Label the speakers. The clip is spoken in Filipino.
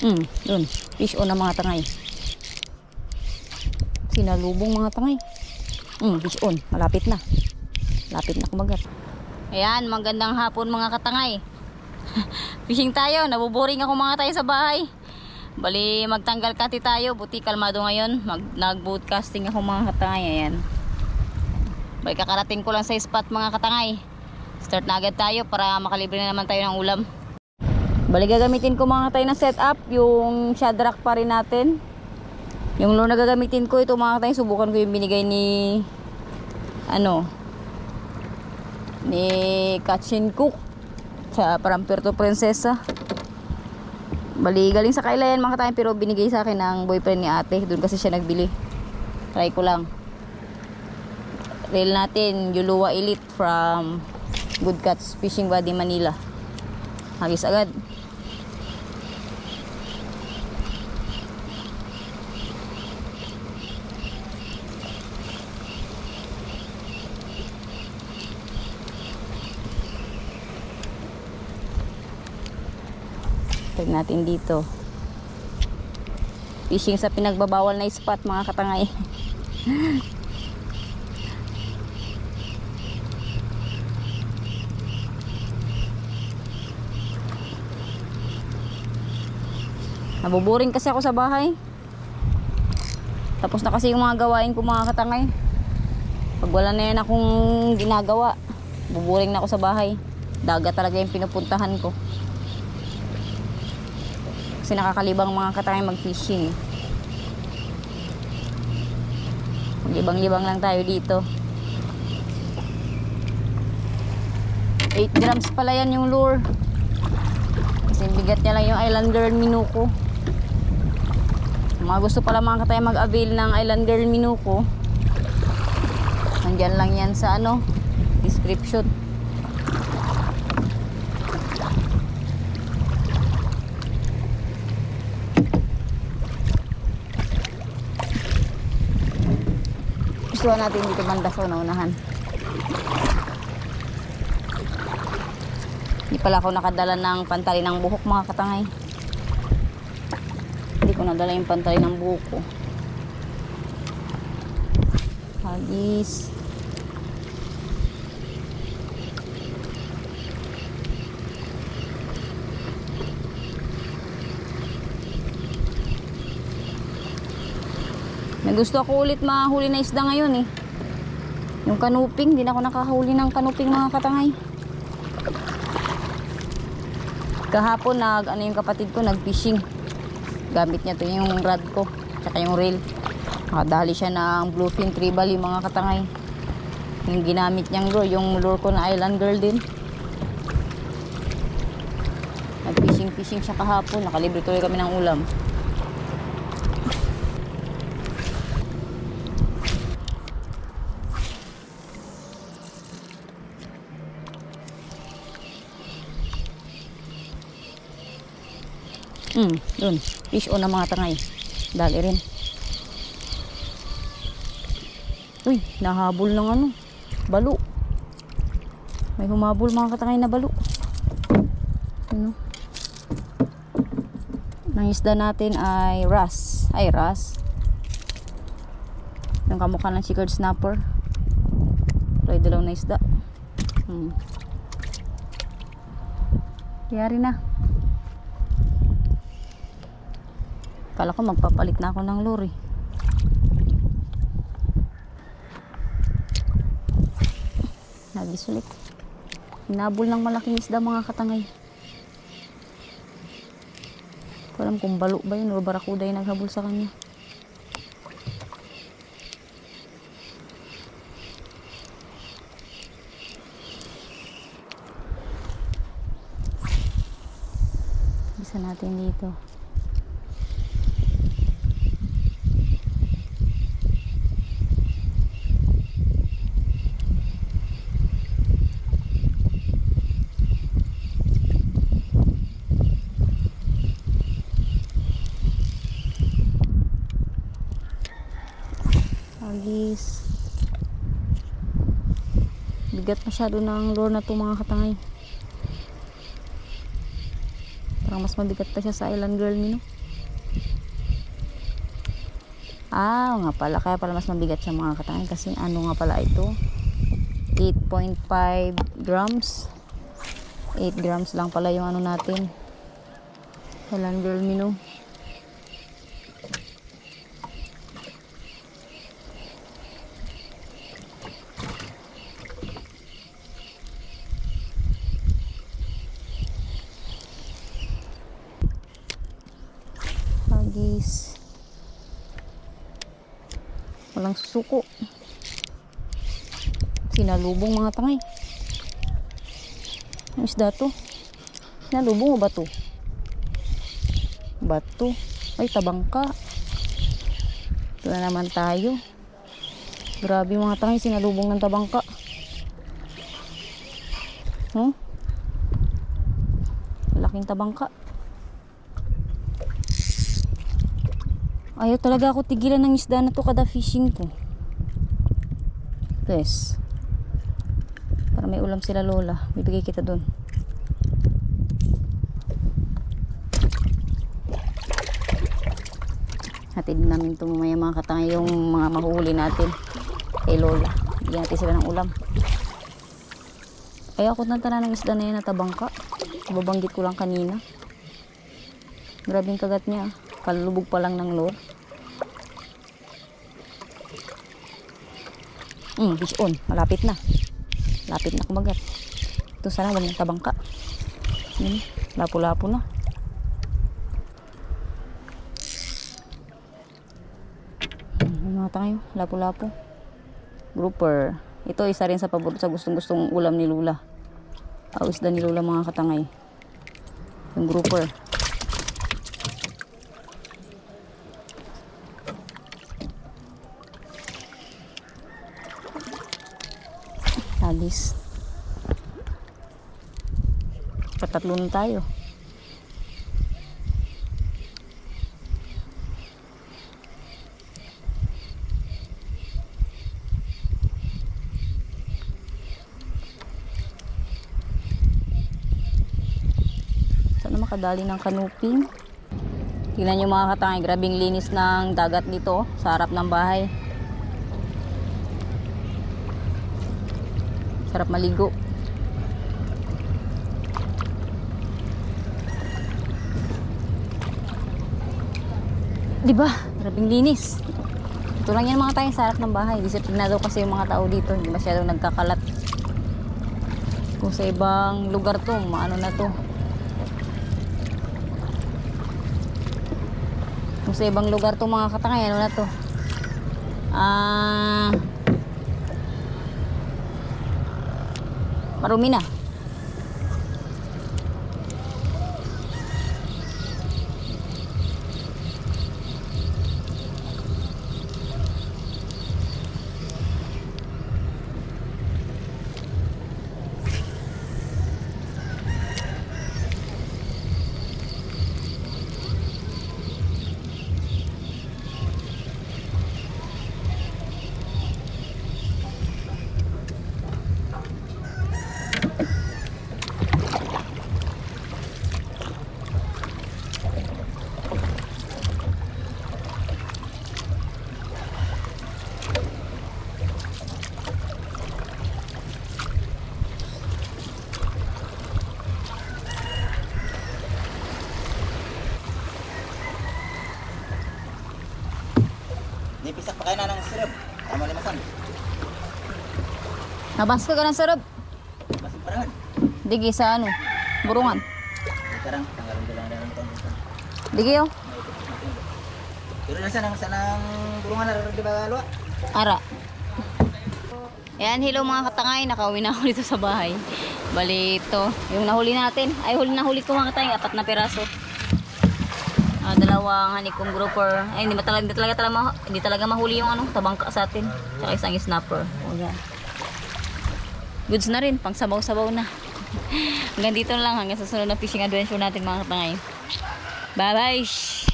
Speaker 1: Dun. Fish on na mga tangay. Sinalubong mga tangay. Fish on. Malapit na. Lapit na kumagat. Ayan, magandang hapon mga katangay. Fishing tayo. Nabuboring ako mga tayo sa bahay. Bali, magtanggal kati tayo. Buti kalmado ngayon. Nag-broadcasting ako mga katangay. Ayan. Bali, kakarating ko lang sa spot mga katangay. Start na agad tayo para makalibre na naman tayo ng ulam. Bali, gagamitin ko mga tayo na setup. Yung shadrack pa rin natin. Yung lure na gagamitin ko, ito mga tayo, subukan ko yung binigay ni ni Catch and Cook sa parang Puerto Princesa. Bali, galing sa kaila yan mga tayo, pero binigay sa akin ng boyfriend ni ate. Doon kasi siya nagbili. Try ko lang. Reel natin, Yuluwa Elite from Good Catch Fishing Body Manila. Hagis agad. Tag natin dito. Fishing sa pinagbabawal na spot mga katangay. Nabuboring kasi ako sa bahay. Tapos na kasi yung mga gawain ko mga katangay. Pag wala na yan akong ginagawa, buboring na ako sa bahay. Dagat talaga yung pinupuntahan ko. Kasi nakakalibang mga katangay mag-fishing. Maglibang-libang lang tayo dito. 8 grams pala yan yung lure. Kasi bigat niya lang yung Island Girl Minuko. Mga gusto pala mga katay mag-avail ng Island Girl Minuko, nandyan lang yan sa description. Gusto natin dito banda sa unahan. Hindi pala ako nakadala ng pantali ng buhok mga katangay. Hindi ko nadala yung pantali ng buhok ko. Hagis. May gusto ako ulit mahuli na isda ngayon eh. Yung kanuping, hindi na ako nakahuli ng kanuping mga katangay. Kahapon yung kapatid ko nag-fishing. Gamit niya to yung rod ko, tsaka yung reel. Nakadali siya ng bluefin tribal yung mga katangay. Yung ginamit niyang lure, yung lure ko na Island Girl din. Nag-fishing siya kahapon. Nakalibre tuloy kami ng ulam. Dun. Fish on na mga tangay. Dali rin. Uy, nahabol ng balo. May humabol mga katangay na balo. Ang isda natin ay ras. Yung kamukha ng checkered snapper. Try dalaw na isda. Yari na. Kala ko magpapalit na ako ng lure. Hagis ulit. Hinabol ng malaking isda mga katangay. Ko alam kung balo ba yun o barakuda yung naghabol sa kanya. Bisa natin dito. Agis. Bigat masyado ng lure na to mga katangay. Parang mas mabigat pa siya sa Island Girl Mino. Nga pala, kaya pala mas mabigat siya mga katangay, kasi ano nga pala ito, 8.5 grams. 8 grams lang pala yung ano natin, Island Girl Mino. Hagis, walang susuko, sinalubong mga tangay. Ang isda to, sinalubong o bato? Bato. Ay, tabangka. Ito na naman tayo. Grabe mga tangay, sinalubong ng tabangka. Malaking tabangka. Ayaw talaga ako tigilan ng isda na to kada fishing ko. Yes. Para may ulam sila lola. Bibigay kita dun. Hatid namin ito mamaya mga katangay, yung mga mahuhuli natin kay lola. Bigyan natin sila ng ulam. Ayaw ako nantala ng isda na yan na tabangka. Babanggit ko lang kanina. Grabing kagat niya. Kalubog pa lang ng lure. Fish on. Malapit na. Lapit na kumagat. Ito sana wag ng tabangka. Lapo-lapo na. Mga tayo. Lapo-lapo. Grouper. Ito isa rin sa paborito sa gustong-gustong ulam ni Lula. Isda ni Lula mga katangay. Yung grouper. Hagis. Patatlo na tayo. Sana makadali ng kanuping. Tingnan nyo mga katangay, grabing linis ng dagat dito sa harap ng bahay. Sarap maligo. Diba? Grabing linis. Ito lang yan mga tayo sa harap ng bahay. Disiplinado kasi yung mga tao dito. Hindi masyadong nagkakalat. Kung sa ibang lugar to, maano na to. Kung sa ibang lugar to mga katangay, ano na to? Marumi na.
Speaker 2: Nipisak pa kayo na ng syrup. Tama limasan.
Speaker 1: Nabas ka ng sarap.
Speaker 2: Masig parangan.
Speaker 1: Digi sa ano? Burungan.
Speaker 2: Karang, tanggalin ko lang ito.
Speaker 1: Digi oh.
Speaker 2: Pero nasa ng burungan na di ba luwa?
Speaker 1: Ara. Ayan, hello mga katangay. Nakauwi na ako dito sa bahay. Bali ito. Yung nahuli natin. Ay, nahuli ko mga katangay. 4 na piraso. Dalawang honeycomb grouper. Ay, hindi talaga mahuli yung ano, tabangka sa atin. Tsaka isang snapper. O yan. Goods na rin, pang sabaw-sabaw na. Hanggang dito lang, hanggang sa sunod na fishing adventure natin mga katangay. Bye-bye!